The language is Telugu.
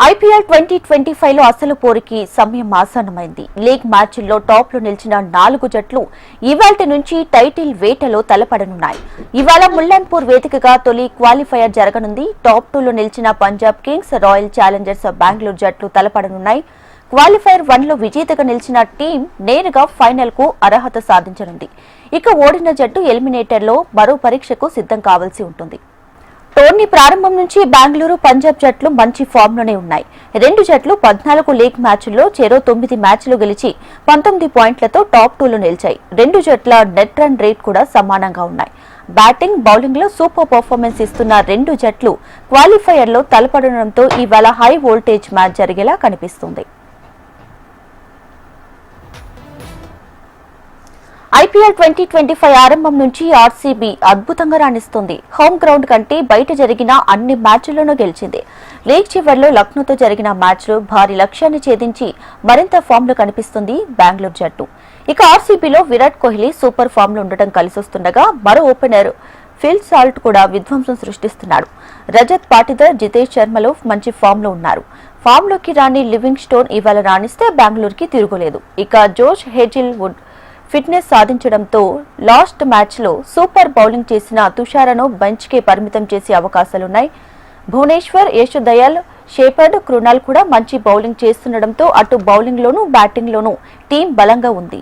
ఐపీఎల్ 2025 లో అసలు పోరుకి సమయం ఆసన్నమైంది. లీగ్ మ్యాచ్ల్లో టాప్ లో నిలిచిన 4 జట్లు ఇవాల్టి నుంచి టైటిల్ వేటలో తలపడనున్నాయి. ఇవాళ ముల్లన్పూర్ వేదికగా తొలి క్వాలిఫైయర్ జరగనుంది. టాప్ 2 లో నిలిచిన Punjab Kings, royal Challengers Bengaluru జట్లు తలపడనున్నాయి. క్వాలిఫైయర్ 1 లో విజేతగా నిలిచిన టీం నేరుగా ఫైనల్ కు అర్హత సాధించనుంది. ఇక ఓడిన జట్టు ఎలిమినేటర్ లో మరో పరీక్షకు సిద్ధం కావాల్సి ఉంటుంది. టోర్నీ ప్రారంభం నుంచి బెంగళూరు, పంజాబ్ జట్లు మంచి ఫామ్ లోనే ఉన్నాయి. రెండు జట్లు 14 లీగ్ మ్యాచ్ల్లో చెరో 9 మ్యాచ్లు గెలిచి 19 పాయింట్లతో టాప్ 2 లో నిలిచాయి. రెండు జట్ల నెట్ రన్ రేట్ కూడా సమానంగా ఉన్నాయి. బ్యాటింగ్, బౌలింగ్ లో సూపర్ పర్ఫార్మెన్స్ ఇస్తున్న రెండు జట్లు క్వాలిఫైయర్ లో తలపడడంతో ఇవాళ హై వోల్టేజ్ మ్యాచ్ జరిగేలా కనిపిస్తుంది. ఐపీఎల్ 2025 ఆరంభం నుంచి ఆర్సీబీ అద్భుతంగా రాణిస్తుంది. హోమ్ గ్రౌండ్ కంటే బయట జరిగిన అన్ని మ్యాచ్ల్లోనూ గెలిచింది. లీగ్ చివర్లో లక్నోతో జరిగిన మ్యాచ్లో భారీ లక్ష్యాన్ని ఛేదించి మరింత ఫామ్ లో కనిపిస్తుంది బెంగళూరు జట్టు. ఇక ఆర్సీబీలో విరాట్ కోహ్లీ సూపర్ ఫామ్ లో ఉండటం కలిసొస్తుండగా మరో ఓపెనర్ ఫిల్ సాల్ట్ కూడా విధ్వంసం సృష్టిస్తున్నాడు. రజత్ పాటిదార్, జితేష్ శర్మలో మంచి ఫామ్ లో ఉన్నారు. ఫామ్ లోకి రాని లివింగ్ స్టోన్ ఇవాళ రాణిస్తే బెంగళూరుకి తిరుగులేదు. ఇక జోష్ హేజిల్వుడ్ ఫిట్నెస్ సాధించడంతో లాస్ట్ మ్యాచ్లో సూపర్ బౌలింగ్ చేసిన తుషారను బెంచ్కే పరిమితం చేసే అవకాశాలున్నాయి. భువనేశ్వర్, యశ్ దయాల్, షేపర్డ్, కృణాల్ కూడా మంచి బౌలింగ్ చేస్తుండటంతో అటు బౌలింగ్లోనూ బ్యాటింగ్లోనూ టీం బలంగా ఉంది.